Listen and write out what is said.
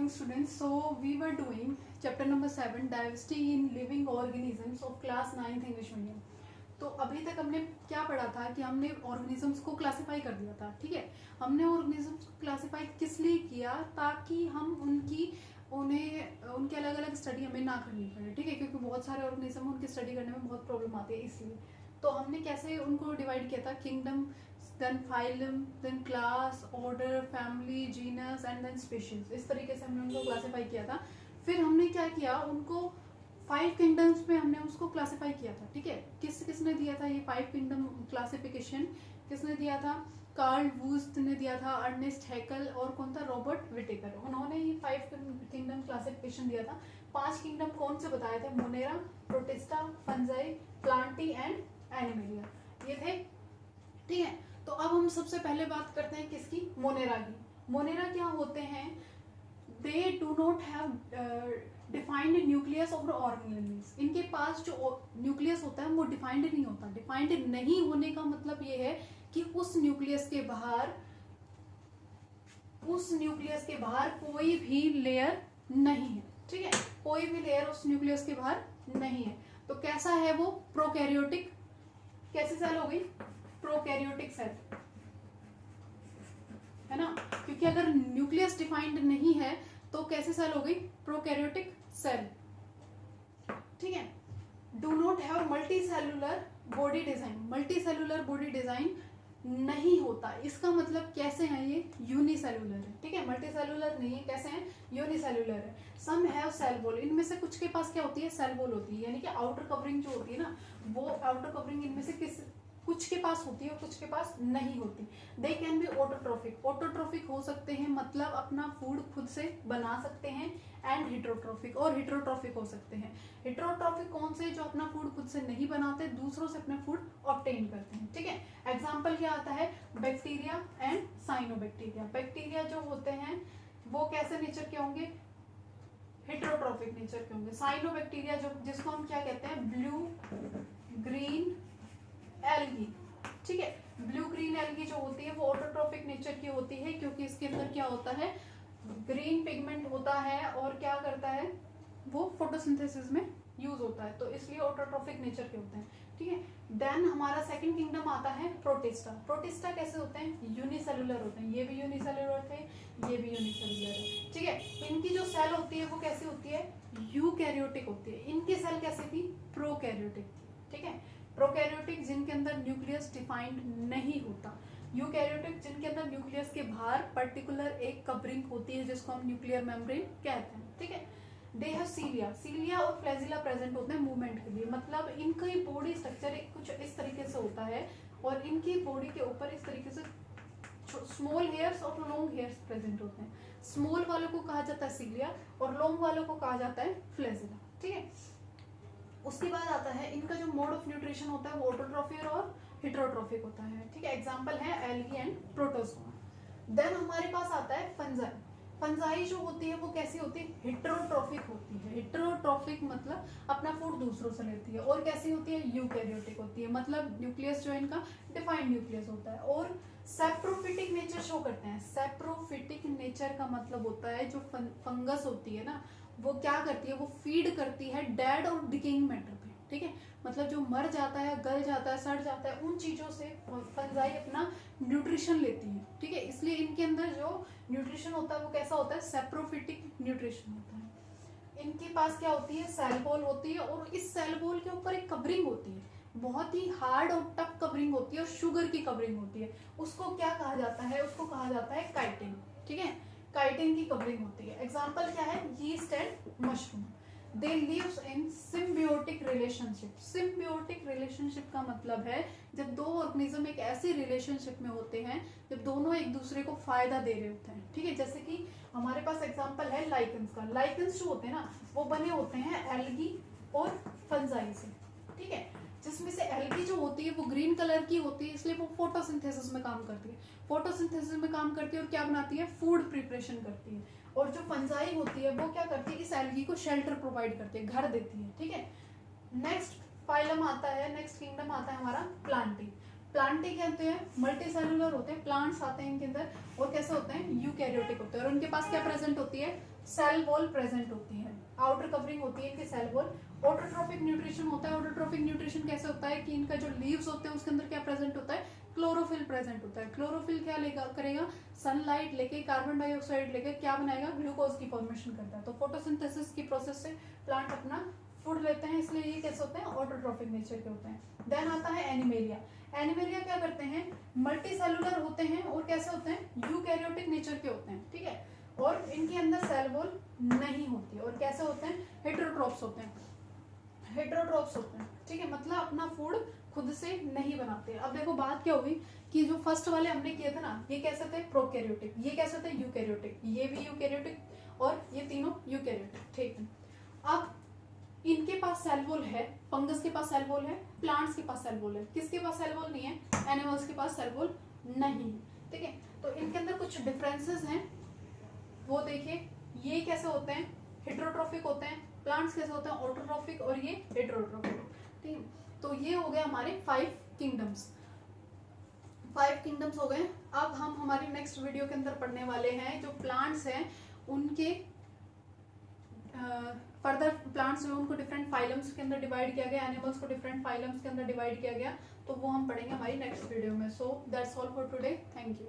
students. So we were doing chapter number 7 diversity in living organisms of class 9th English medium. तो अभी तक हमने क्या पढ़ा था कि हमने ऑर्गेनिजम्स को क्लासिफाई कर दिया था. ठीक है, हमने ऑर्गेनिजम्स को क्लासिफाई किस लिए किया, ताकि हम उनके अलग अलग स्टडी हमें ना करनी पड़े. ठीक है, क्योंकि बहुत सारे ऑर्गेनिज्म उनकी स्टडी करने में बहुत प्रॉब्लम आती है. इसलिए तो हमने कैसे उनको डिवाइड किया था, kingdom, then phylum, then class, order, family, genus and then species. इस तरीके से हमने उनको क्लासिफाई किया था. फिर हमने क्या किया, उनको 5 किंगडम्स में हमने उसको क्लासिफाई किया था. ठीक है, किसने दिया था ये 5 किंगडम क्लासिफिकेशन? किसने दिया था? कार्ल वूस्ट ने दिया था, अर्नेस्ट हैकल और कौन था? Robert Whittaker. उन्होंने ये 5 किंगडम क्लासिफिकेशन दिया था. 5 किंगडम कौन से बताए थे? Monera, protista, fungi, Plantae and Animalia, ये थे. ठीक है, तो अब हम सबसे पहले बात करते हैं किसकी? मोनेरा की. मोनेरा क्या होते हैं? They do not have defined nucleus of organisms. इनके पास जो न्यूक्लियस होता है वो डिफाइंड नहीं होता. डिफाइंड नहीं होने का मतलब ये है कि उस न्यूक्लियस के बाहर कोई भी लेयर नहीं है. ठीक है, कोई भी लेयर उस न्यूक्लियस के बाहर नहीं है. तो कैसा है वो? प्रोकैरियोटिक. कैसी सेल हो गई? प्रोकैरियोटिक सेल, है ना, क्योंकि अगर न्यूक्लियस डिफाइंड नहीं है तो कैसी सेल हो गई? Prokaryotic cell. ठीक है, do not have multicellular body design. Multicellular body design नहीं होता. इसका मतलब कैसे है? ये यूनिसेलुलर है. ठीक है, मल्टी सेलुलर नहीं है. कैसे है? यूनिसेलुलर है. Some have cell wall. इनमें से कुछ के पास क्या होती है? सेल वॉल होती है, यानी कि आउटर कवरिंग जो होती है ना, वो आउटर कवरिंग इनमें से कुछ के पास होती है और कुछ के पास नहीं होती. They can be autotrophic. Autotrophic हो सकते हैं, मतलब अपना फूड खुद से बना सकते हैं. एंड हिट्रोट्रोफिक, और हिट्रोट्रोफिक हो सकते हैं. हिट्रोट्रोफिक कौन से? जो अपना फूड खुद से नहीं बनाते, दूसरों से अपना फूड ऑब्टेन करते हैं. ठीक है, एग्जाम्पल क्या आता है? Bacteria and cyanobacteria. बैक्टीरिया जो होते हैं वो कैसे नेचर के होंगे? हिट्रोट्रोफिक नेचर के होंगे. साइनोबैक्टीरिया जो जिसको हम क्या कहते हैं? Blue green algae. ठीक है, ब्लू ग्रीन एल्गी जो होती है वो ऑटोट्रोफिक नेचर की होती है, क्योंकि इसके अंदर क्या होता है? ग्रीन पिगमेंट होता है और क्या करता है वो? फोटोसिंथेसिस में यूज होता है, तो इसलिए ऑटोट्रोफिक नेचर के होते हैं. ठीक है, देन हमारा सेकंड किंगडम आता है प्रोटिस्टा. प्रोटिस्टा कैसे होते हैं? यूनिसेलुलर होते हैं. ये भी यूनिसेलुलर थे, ये भी यूनिसेलुलर है. ठीक है, इनकी जो सेल होती है वो कैसी होती है? यूकैरियोटिक होती है. इनकी सेल कैसी थी? प्रोकैरियोटिक थी. ठीक है, प्रोकैरियोटिक जिनके अंदर न्यूक्लियस डिफाइंड नहीं होता. यूकैरियोटिक जिनके अंदर न्यूक्लियस के बाहर पर्टिकुलर एक कवरिंग होती है जिसको हम न्यूक्लियर मेम्ब्रेन कहते हैं. ठीक है, दे हैव सीलिया. सीलिया और फ्लैजिला प्रेजेंट होते हैं मूवमेंट के लिए. मतलब इनका बॉडी स्ट्रक्चर कुछ इस तरीके से होता है और इनकी बॉडी के ऊपर इस तरीके से स्मॉल हेयर्स और लॉन्ग हेयर्स प्रेजेंट होते हैं. स्मॉल वालों को कहा जाता है सीलिया और लॉन्ग वालों को कहा जाता है फ्लैजिला. ठीक है, उसके बाद आता है इनका जो मोड ऑफ न्यूट्रिशन होता है वो ऑटोट्रोफिक और हिट्रोट्रोफिक होता है. ठीक है, एग्जांपल है एल्गी एंड प्रोटोजोआ. देन हमारे पास आता है फंजाई. फंजाई जो होती है वो कैसी होती है? हिट्रोट्रोफिक होती है. हिट्रोट्रोफिक मतलब अपना फूड दूसरों से लेती है. और कैसी होती है? यूकैरियोटिक होती है, मतलब न्यूक्लियस जो है इनका डिफाइंड न्यूक्लियस होता है. और सेप्रोफिटिक नेचर शो करते हैं. सेप्रोफिटिक नेचर का मतलब होता है जो फंगस होती है ना, वो क्या करती है? वो फीड करती है डेड और डिकेइंग मैटर पे. ठीक है, मतलब जो मर जाता है, गल जाता है, सड़ जाता है, उन चीजों से फंजाई अपना न्यूट्रिशन लेती है. ठीक है, इसलिए इनके अंदर जो न्यूट्रिशन होता है वो कैसा होता है? सेप्रोफिटिक न्यूट्रिशन होता है. इनके पास क्या होती है? सेल वॉल होती है और इस सेल वॉल के ऊपर एक कवरिंग होती है, बहुत ही हार्ड और टफ कवरिंग होती है और शुगर की कवरिंग होती है. उसको क्या कहा जाता है? उसको कहा जाता है काइटिन. ठीक है, काइटिन की कवरिंग होती है. एग्जांपल क्या है? Yeast and mushroom. They lives in symbiotic relationship. Symbiotic relationship का मतलब है जब दो ऑर्गेनिज्म एक ऐसी रिलेशनशिप में होते हैं जब दोनों एक दूसरे को फायदा दे रहे होते हैं. ठीक है, जैसे कि हमारे पास एग्जांपल है लाइकेंस का. लाइकेंस जो होते हैं ना वो बने होते हैं एल्गी और फंजाई से. ठीक है, जिसमें से एल्गी जो होती है वो ग्रीन कलर की होती है, इसलिए वो फोटोसिंथेसिस में काम करती है. फोटोसिंथेसिस में काम करती है और क्या बनाती है? फूड प्रिपरेशन करती है. और जो फंजाई होती है वो क्या करती है? इस एल्गी को शेल्टर प्रोवाइड करती है, घर देती है. ठीक है, नेक्स्ट फाइलम आता है, नेक्स्ट किंगडम आता है हमारा प्लांटी. प्लांटे क्या होते हैं, मल्टी सेलुलर होते हैं, प्लांट्स आते हैं इनके अंदर, और कैसे होते हैं, यूकैरियोटिक होते हैं, और उनके पास क्या प्रेजेंट होती है, सेल वॉल प्रेजेंट होती है, आउटर कवरिंग होती है इनकी सेल वॉल। ऑटोट्रोफिक न्यूट्रिशन होता है, ऑटोट्रोफिक न्यूट्रिशन कैसे होता है कि इनका जो लीव्स होते हैं उसके अंदर क्या प्रेजेंट होता है, क्लोरोफिल प्रेजेंट होता है। क्लोरोफिल क्या लेगा करेगा, सनलाइट लेके कार्बन डाइऑक्साइड लेके क्या बनाएगा, ग्लूकोज की फॉर्मेशन करता है। तो फोटोसिंथेसिस की प्रोसेस से प्लांट अपना फूड लेते हैं, इसलिए ये कैसे होते हैं, ऑटोट्रोफिक नेचर के होते हैं। देन आता है एनिमेलिया। एनिमेलिया क्या करते हैं, मल्टी सेलुलर होते हैं और कैसे होते हैं, यूकैरियोटिक नेचर के होते हैं, ठीक है, और इनके अंदर सेल वॉल नहीं होती है, और कैसे होते हैं, हेटेरोट्रोप्स होते हैं, हेटेरोट्रोप्स होते हैं, ठीक है, मतलब अपना फूड खुद से नहीं बनाते। अब देखो बात क्या होगी कि जो फर्स्ट वाले हमने किए थे ना, ये कैसे थे, प्रोकैरियोटिक, ये कैसे थे, यूकैरियोटिक, ये भी यूकैरियोटिक और ये तीनों यूकैरियोटिक, ठीक है। अब इनके पास सेल वॉल है, फंगस के पास सेल वॉल है, प्लांट्स के पास सेल वॉल है, किसके पास सेल वॉल नहीं है, एनिमल्स के पास सेल वॉल नहीं है, ठीक है। तो इनके अंदर कुछ डिफरेंसेस हैं, वो देखिए, ये कैसे होते हैं, हेटेरोट्रोफिक होते हैं, प्लांट्स कैसे होते हैं, ऑटोट्रोफिक, और ये हेटेरोट्रोफिक, ठीक है। तो ये हो गए हमारे 5 किंगडम्स, 5 किंगडम्स हो गए। अब हम हमारी नेक्स्ट वीडियो के अंदर पढ़ने वाले हैं जो प्लांट्स हैं उनके फर्दर प्लांट्स जो उनको डिफरेंट फाइलम्स के अंदर डिवाइड किया गया, एनिमल्स को डिफरेंट फाइलम्स के अंदर डिवाइड किया गया, तो वो हम पढ़ेंगे हमारी नेक्स्ट वीडियो में। So that's all for today, thank you.